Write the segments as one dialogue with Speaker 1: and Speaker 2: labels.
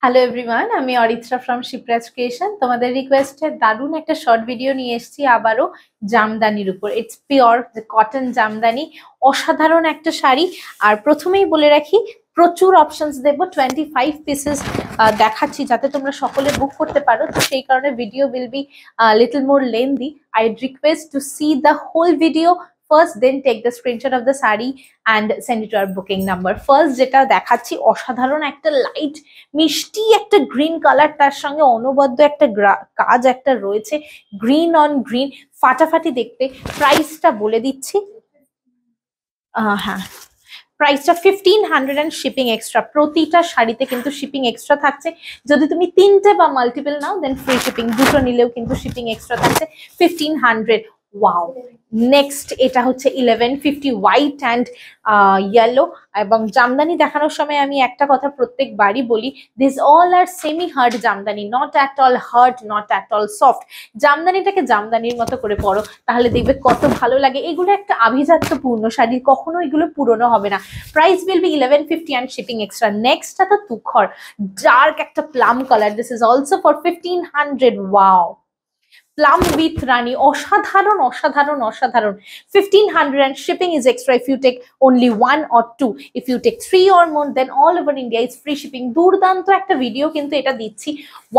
Speaker 1: Hello everyone, আমি Aritra from Shivraj creation. তোমাদের রিকোয়েস্টে দারুণ একটা শর্ট ভিডিও নিয়ে এসেছি আবারও জামদানির উপর। ইটস পিওর কটন জামদানি, অসাধারণ একটা শাড়ি। আর প্রথমেই বলে রাখি, প্রচুর অপশনস দেবো, 25 পিসেস দেখাচ্ছি যাতে তোমরা সকলে বুক করতে পারো। তো সেই কারণে video will be little more lengthy. I request to see the whole video first, then take the screenshot of the saree and send it to our booking number. First যেটা দেখাচ্ছি, অসাধারণ একটা লাইট মিষ্টি একটা গ্রিন কালার, তার সঙ্গে অনবদ্য একটা কাজ একটা রয়েছে, গ্রিন অন গ্রিন, ফাটাফাটি দেখতে। প্রাইসটা বলে দিচ্ছি, হ্যাঁ, প্রাইসটা 1500 অ্যান্ড শিপিং এক্সট্রা। প্রতিটা শাড়িতে কিন্তু শিপিং এক্সট্রা থাকছে। যদি তুমি তিনটে বা মাল্টিপল নাও দেন ফ্রি শিপিং, দুটো নিলেও কিন্তু শিপিং এক্সট্রা থাকছে 1500। ওয়াও। নেক্সট এটা হচ্ছে 1150 হোয়াইট অ্যান্ড ইয়েলো। এবং জামদানি দেখানোর সময় আমি একটা কথা প্রত্যেকবারই বলি, this all are semi hard jamdani, not at all hard, not at all soft. জামদানিটাকে জামদানির মতো করে পরো, তাহলে দেখবে কত ভালো লাগে। এগুলো একটা আভিজাত্যপূর্ণ শাড়ি, কখনো এগুলো পুরনো হবে না। Price will be 1150 and shipping extra. নেক্সটটা তো তুখর, ডার্ক একটা plum colour, this is also for 1500। Wow, plum with রানী, অসাধারণ অসাধারণ অসাধারণ। 1500 and shipping is extra if you take only 1 or 2. If you take 3 or more, then all over India is free shipping. দুর্দান্ত একটা video কিন্তু এটা দিচ্ছি,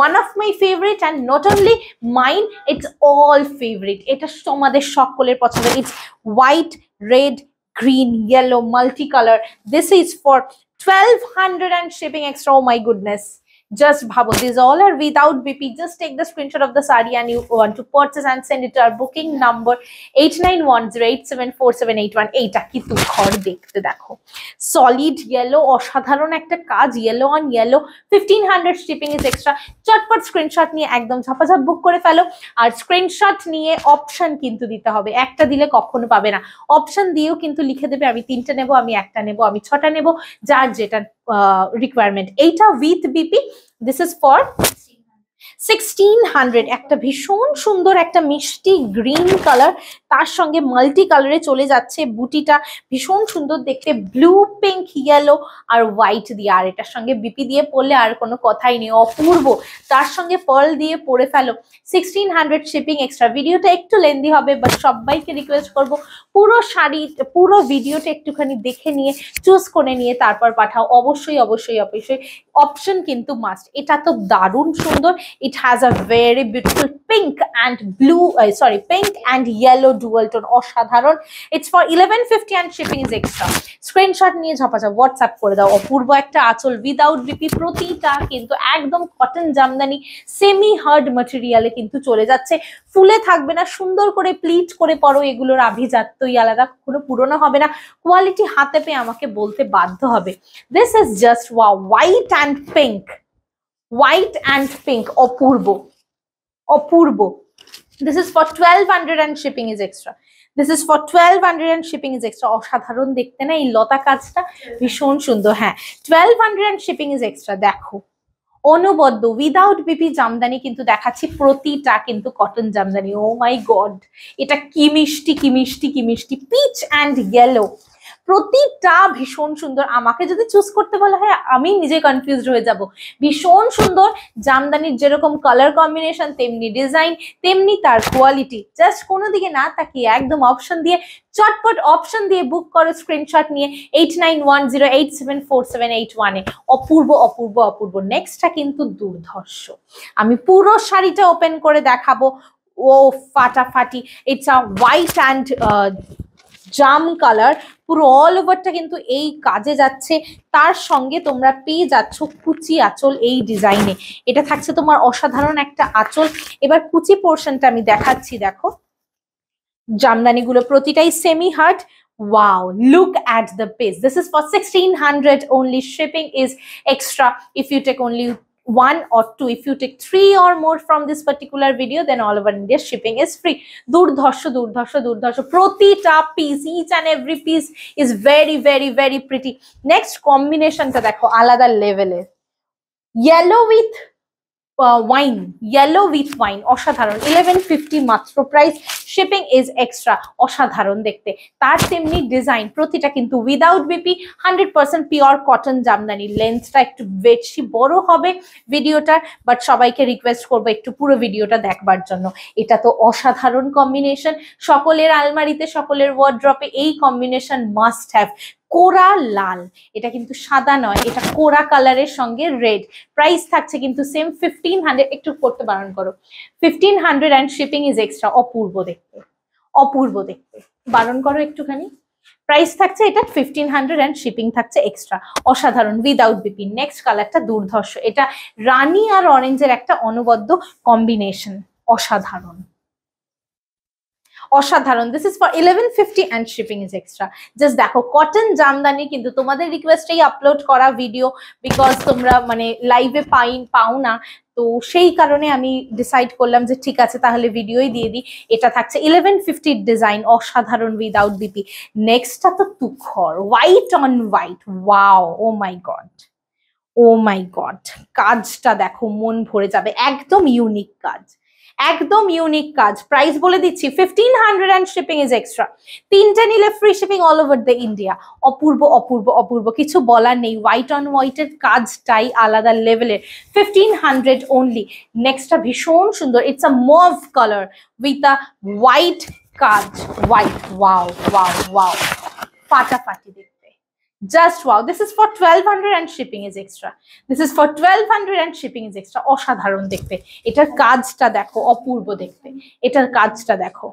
Speaker 1: one of my favorite and not only mine, it's all favorite. এটা তোমাদের সকলের পছন্দ। It's white, red, green, yellow, multicolor. This is for 1200 and shipping extra. Oh my goodness. Just bhabo, these all are without BP. Just take the screenshot of the saree and you want to purchase and send it to our booking number 8910874781. এইটা কি তুখর দেখতে, দেখো solid yellow, অসাধারণ একটা কাজ, yellow on yellow. 1500 shipping is extra. চটপট screenshot নিয়ে একদম ঝাপাঝাপ বুক করে ফেলো। আর স্ক্রিনশট নিয়ে অপশন কিন্তু দিতে হবে, একটা দিলে কখনো পাবে না। অপশন দিয়েও কিন্তু লিখে দেবে আমি 3টে নেবো, আমি 1টা নেবো, আমি 6টা নেবো, যার যেটা রিকোয়ারমেন্ট। এইটা with BP, this is for 1600। একটা ভীষণ সুন্দর একটা মিষ্টি গ্রিন কালার, তার সঙ্গে মাল্টি কালারে চলে যাচ্ছে। বুটিটা ভীষণ সুন্দর দেখতে, ব্লু, পিঙ্ক, ইয়েলো আর হোয়াইট দিয়ে। আর এটার সঙ্গে বিপি দিয়ে পরলে আর কোনো কথাই নেই, অপূর্ব। তার সঙ্গে পার্ল দিয়ে পরে ফেলো, 1600 শিপিং এক্সট্রা। ভিডিওটা একটু লেন্দি হবে, বাট সবাইকে রিকোয়েস্ট করব পুরো শাড়ি, পুরো ভিডিওটা একটুখানি দেখে নিয়ে চুজ করে নিয়ে তারপর পাঠাও। অবশ্যই অবশ্যই অবশ্যই অপশন কিন্তু মাস্ট। এটা তো দারুণ সুন্দর। It has a very beautiful pink and blue, pink and yellow dual tone, অসাধারণ। It's for 1150 and shipping is extra. Screenshot নিয়ে ঝাপাঝাপ হোয়াটসঅ্যাপ করে দাও। অপূর্ব একটা আঁচল উইদাউট বিপি, প্রতিটা কিন্তু একদম কটন জামদানি, সেমি হার্ড ম্যাটেরিয়ালে কিন্তু চলে যাচ্ছে। ফুলে থাকবে না, সুন্দর করে প্লিট করে পরো। এগুলোর আভিজাত্যই আলাদা, কোনো পুরনো হবে না। কোয়ালিটি হাতে পেয়ে আমাকে বলতে বাধ্য হবে। This is just wow, white and pink. White and pink, Apurba Apurba. This is for 1200 and shipping is extra. This is for 1200 and shipping is extra. অসাধারণ দেখতে না এই লতা কাজটা, ভীষণ সুন্দর। হ্যাঁ, 1200 and shipping is extra। দেখো অনবদ্য উইদাউট বিপি জামদানি কিন্তু দেখাচ্ছি, প্রতিটা কিন্তু cotton Jamdani. O my god, এটা কি মিষ্টি কি মিষ্টি কি মিষ্টি। পিচ অ্যান্ড ইয়েলো, প্রতিটা ভীষণ সুন্দর। আমাকে যদি চুজ করতে বলা হয় আমি নিজে কনফিউজড হয়ে যাব। ভীষণ সুন্দর জামদানির, যেরকম কালার কম্বিনেশন তেমনি ডিজাইন, তেমনি তার কোয়ালিটি। জাস্ট কোনো দিকে না তাকিয়ে একদম অপশন দিয়ে, চটপট অপশন দিয়ে বুক করো স্ক্রিনশট নিয়ে 8910874781-এ। অপূর্ব অপূর্ব অপূর্ব। নেক্সটটা কিন্তু দুর্ধর্ষ, আমি পুরো শাড়িটা ওপেন করে দেখাবো। ও ফাটাফাটি। It's a white and jam colour, পুরো অল ওভারটা কিন্তু এই কাজে যাচ্ছে। তার সঙ্গে তোমরা পেয়ে যাচ্ছ কুচি আঁচল এই ডিজাইনে। এটা থাকছে তোমার অসাধারণ একটা আঁচল। এবার কুচি পোর্শনটা আমি দেখাচ্ছি, দেখো জামদানিগুলো প্রতিটাই semi hard. Wow, look at the piece. This is for 1600 only. Shipping is extra if you take only 1 or 2. If you take 3 or more from this particular video, then all over India shipping is free. দুর্ধর্ষ দুর্ধর্ষ দুর্ধর্ষ, প্রতিটা piece, each and every piece is very very very pretty. Next combinationটা দেখো আলাদা লেভেলের, yellow with wine, yellow with wine, অসাধারণ। 1150 মাত্র price, shipping is extra, অসাধারণ দেখতে। তার তেমনি ডিজাইন, প্রতিটা কিন্তু without BP, 100% pure cotton jamdani. লেন্থটা একটু বেশি বড় হবে ভিডিওটার, বাট সবাইকে রিকোয়েস্ট করবো একটু পুরো ভিডিওটা দেখবার জন্য। এটা তো অসাধারণ কম্বিনেশন, সকলের আলমারিতে, সকলের ওয়ার্ড্রপে এই কম্বিনেশন মাস্ট হ্যাভ। কোরা লাল, এটা কিন্তু সাদা নয়, এটা কোরা কালারের সঙ্গে রেড। প্রাইস থাকছে কিন্তু সেম 1500, একটু করতে বারণ করো, 1500 অ্যান্ড শিপিং ইজ এক্সট্রা। অপূর্ব দেখতে, অপূর্ব দেখতে, বারণ করো একটুখানি। প্রাইস থাকছে এটা 1500 অ্যান্ড শিপিং থাকছে এক্সট্রা, অসাধারণ উইদাউট বিপি। নেক্সট কালারটা দুর্ধর্ষ, এটা রানী আর অরেঞ্জের একটা অনবদ্য কম্বিনেশন, অসাধারণ, অসাধারণ। This is for 1150 and shipping is extra. Just দেখো, কটন জামদানি কিন্তু তোমাদের রিকোয়েস্টেই আপলোড করা ভিডিও, বিকজ তোমরা মানে লাইভে পাও না, তো সেই কারণে আমি ডিসাইড করলাম যে ঠিক আছে তাহলে ভিডিওই দিয়ে দিই। এটা থাকছে 1150 ডিজাইন, অসাধারণ উইদাউট বিপি। নেক্সটটা তো তুখর, white on white, wow, oh my god, oh my god, কাজটা দেখো, মন ভরে যাবে, একদম ইউনিক কাজ, একদম ইউনিক কাজ। প্রাইস বলে দিচ্ছি 1500 অ্যান্ড শিপিং ইজ এক্সট্রা। তিনটে নিলে free shipping all over the India. অপূর্ব, অপূর্ব, অপূর্ব, কিছু বলার নেই। হোয়াইট অন হোয়াইটের কাজটাই আলাদা লেভেলের। 1500 অনলি। নেক্সটটা ভীষণ সুন্দর, it's a move colour with a white কাজ, হোয়াইট, ওয়াও ওয়াও ওয়াও, ফাটাফাটি দেখতে, just wow. This is for 1200 and shipping is extra. This is for 1200 and shipping is extra. অসাধারণ দেখতে, এটার কাজটা দেখো, অপূর্ব দেখতে, এটার কাজটা দেখো,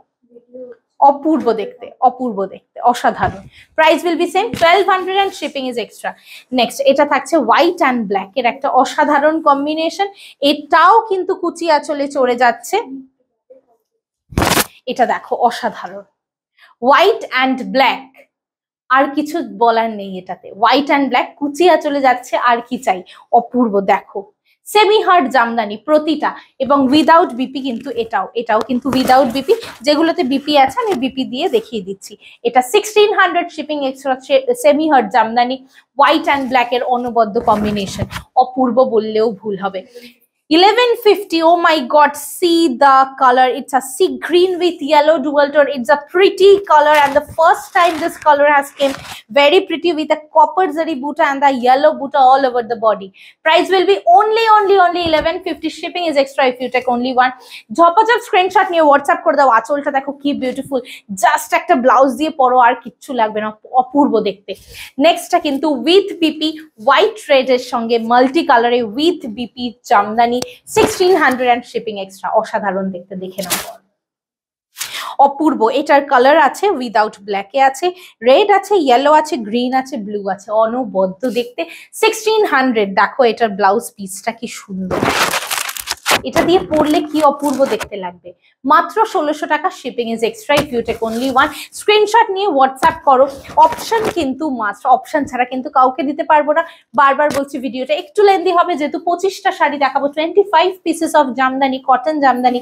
Speaker 1: অপূর্ব দেখতে, অপূর্ব দেখতে, অসাধারণ। Price will B same 1200 and shipping is extra. Next এটা থাকছে হোয়াইট অ্যান্ড ব্ল্যাক এর একটা অসাধারণ কম্বিনেশন। এটাও কিন্তু কুচি আঁচলে চড়ে যাচ্ছে, এটা দেখো, অসাধারণ। হোয়াইট অ্যান্ড ব্ল্যাক, আর কিছু বলার নেই এটাতে। হোয়াইট অ্যান্ড ব্ল্যাক, কুচিয়া চলে যাচ্ছে, আর কি চাই। অপূর্ব দেখো, সেমি হার্ড জামদানি প্রতিটা, এবং উইদাউট বিপি কিন্তু এটাও, এটাও কিন্তু উইদাউট বিপি। যেগুলোতে বিপি আছে আমি বিপি দিয়ে দেখিয়ে দিচ্ছি। এটা 1600 shipping extra, semi hard Jamdani, white and black এর অনবদ্য কম্বিনেশন, অপূর্ব বললেও ভুল হবে। 1150, oh my god, see the color, it's a sea green with yellow dual tone. It's a pretty color, and the first time this color has came very pretty with a copper zari buta and the yellow buta all over the body. Price will be only 1150. Shipping is extra if you take only one. ঝপাঝপ screenshot নিয়ে WhatsApp করে দাও। আঁচলটা দেখো কি beautiful, just একটা blouse দিয়ে পরো, আর কিচ্ছু লাগবে না, অপূর্ব দেখতে। নেক্সটটা কিন্তু উইথ বিপি, হোয়াইট রেড এর সঙ্গে মাল্টি কালারে with BP Jamdani, 1600 and shipping extra, অসাধারণ দেখতে, দেখে নাও, অপূর্ব। এটার কালার আছে উইদাউট ব্ল্যাকে আছে, রেড আছে, ইয়েলো আছে, গ্রিন আছে, ব্লু আছে, অনবদ্য দেখতে। 1600। দেখো এটার ব্লাউজ পিসটা কি সুন্দর, এটা দিয়ে পরলে কি অপূর্ব দেখতে লাগবে। মাত্র 1600 টাকা, shipping is extra if you take only one. Screenshot নিয়ে হোয়াটসঅ্যাপ করো। অপশন কিন্তু মাস্ট, অপশন ছাড়া কিন্তু কাউকে দিতে পারবো না। বারবার বলছি ভিডিওটা একটু লেন্দি হবে, যেহেতু 25টা শাড়ি দেখাবো, 25 pieces of Jamdani, cotton Jamdani,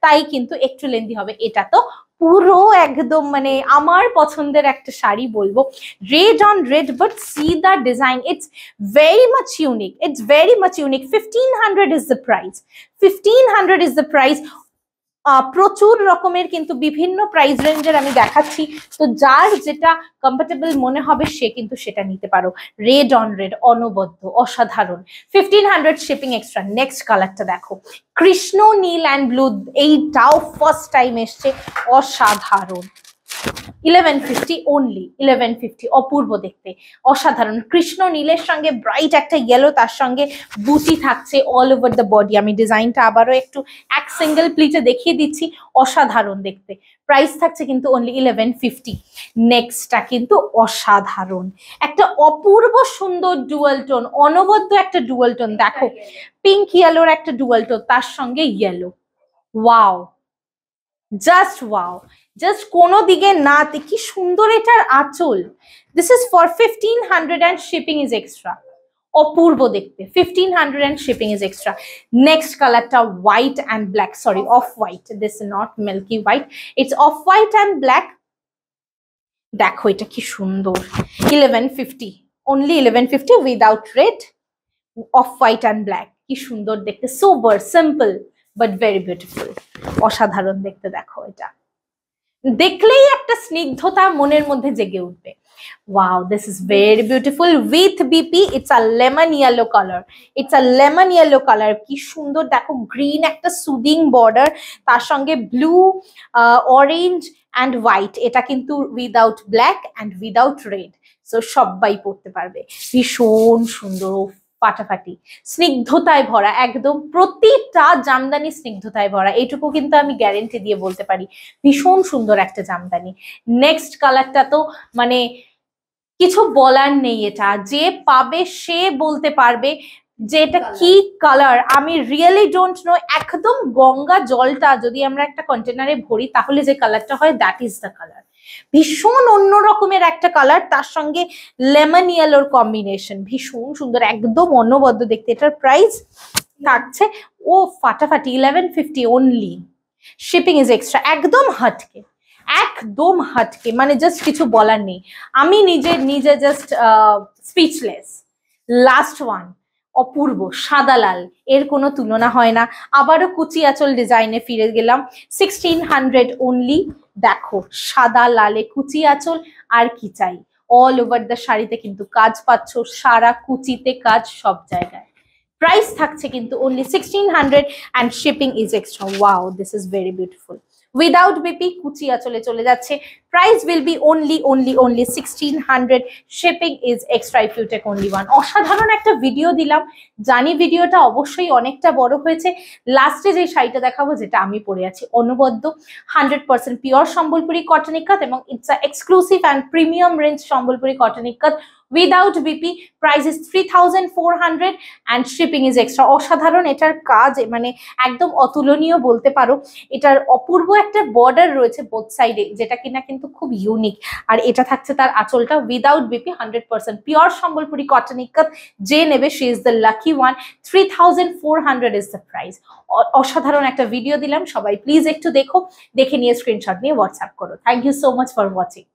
Speaker 1: তাই কিন্তু একটু লেন্দি হবে। এটা তো পুরো একদম মানে আমার পছন্দের একটা শাড়ি বলবো, red on red, but C the design, it's very much unique, it's very much unique. 1500 is the price, 1500 is the price. প্রচুর রকমের কিন্তু বিভিন্ন প্রাইস রেঞ্জের আমি দেখাচ্ছি, তো যার যেটা কমফোর্টেবল মনে হবে সে কিন্তু সেটা নিতে পারো। রেড অন রেড, অনবদ্য, অসাধারণ, 1500 শিপিং এক্সট্রা। নেক্সট কালারটা দেখো, কৃষ্ণ নীল অ্যান্ড ব্লু, এইটাও ফার্স্ট টাইম এসছে, অসাধারণ। 1150 অনলি, 1150, অপূর্ব দেখতে, অসাধারণ। কৃষ্ণ নীলের সঙ্গে ব্রাইট একটা ইয়েলো, তার সঙ্গে বুটি থাকছে অল ওভার দ্য বডি। আমি ডিজাইনটা আবারও একটু এক সিঙ্গেল প্লিটে দেখিয়ে দিচ্ছি, অসাধারণ দেখতে। প্রাইস থাকছে কিন্তু অনলি 1150। নেক্সটটা কিন্তু অসাধারণ, একটা অপূর্ব সুন্দর ডুয়াল টোন, অনবদ্য একটা ডুয়াল টোন। দেখো পিঙ্ক ইয়েলোর একটা ডুয়াল টোন, তার সঙ্গে yellow, wow, just wow, just কোনো দিকে না, কি সুন্দর এটার আঁচল। This is for 1500 and shipping is extra, অপূর্ব দেখতে, 1500 and shipping is extra. Next কালারটা white and black, sorry off white, this not milky white, it's off white and black. দেখো এটা কি সুন্দর, 1150 only, 1150 without red, off white and black. কি সুন্দর দেখতে, সোবার সিম্পল বাট ভেরি বিউটিফুল, অসাধারণ দেখতে। দেখো এটা দেখলেই একটা স্নিগ্ধতা মনের মধ্যে জেগে উঠবে। Wow, this is very beautiful with BP. It's a lemon yellow color. It's a lemon yellow color. কি সুন্দর দেখো, গ্রিন একটা সুদিং বর্ডার, তার সঙ্গে ব্লু, অরেঞ্জ অ্যান্ড হোয়াইট। এটা কিন্তু without black and without red, so সবাই পড়তে পারবে। ভীষণ সুন্দর, ফাটাফাটি, স্নিগ্ধতায় ভরা, একদম প্রতিটা জামদানি স্নিগ্ধতায় ভরা, এইটুকু কিন্তু আমি গ্যারেন্টি দিয়ে বলতে পারি। ভীষণ সুন্দর একটা জামদানি। নেক্সট কালারটা তো মানে কিছু বলার নেই, এটা যে পাবে সে বলতে পারবে যে এটা কি কালার। আমি রিয়েলি ডোন্ট নো, একদম গঙ্গা জলটা যদি আমরা একটা কন্টেনারে ভরি তাহলে যে কালারটা হয়, দ্যাট ইজ দ্য কালার। ভীষণ অন্য রকমের একটা কালার, তার সঙ্গে লেমন ইয়েলোর কম্বিনেশন, ভীষণ সুন্দর, একদম অন্যবদ্য দেখতে। এটার প্রাইস থাকছে ও ফাটাফাটি 1150 অনলি। শিপিং ইজ এক্সট্রা, একদম হাটকে, একদম হাটকে, মানে জাস্ট কিছু বলার নেই। আমি নিজে জাস্ট স্পিচলেস। লাস্ট ওয়ান, অপূর্ব সাদা লাল, এর কোনো তুলনা হয় না। আবারও কুচি আঁচল ডিজাইনে ফিরে গেলাম, 1600 অনলি। দেখো সাদা লালে কুচি আঁচল, আর কি চাই। অল ওভার দ্য শাড়িতে কিন্তু কাজ পাচ্ছ, সারা কুচিতে কাজ সব জায়গায়। প্রাইস থাকছে কিন্তু only 1600 and shipping is extra. Wow, this is very beautiful. Without বিপি কুচি আঁচলে চলে যাচ্ছে। Price will be only 1600, shipping is extra if you take only one. অসাধারণ একটা ভিডিও দিলাম, জানি ভিডিওটা অবশ্যই অনেকটা বড় হয়েছে। লাস্টে যে শাড়িটা দেখাবো, যেটা আমি পরে আছি, অনবদ্য 100% পিওর সম্বলপুরি কটন ইক্কাত, এবং it's a exclusive and premium range Sambalpuri cotton ikat without BP. Price is 3400 and shipping is extra. অসাধারণ এটার কাজ, মানে একদম অতুলনীয় বলতে পারো। এটার অপূর্ব একটা বর্ডার রয়েছে বোথ সাইডে, যেটা কিনা কিন্তু খুব ইউনিক। আর এটা থাকছে তার আঁচলটা without BP, 100% pure Sambalpuri cotton ইক্কাত। যে নেবে she is the lucky one. 3400 is the price. অসাধারণ একটা ভিডিও দিলাম, সবাই প্লিজ একটু দেখো, দেখে নিয়ে স্ক্রিনশট নিয়ে হোয়াটসঅ্যাপ করো। Thank you so much for watching.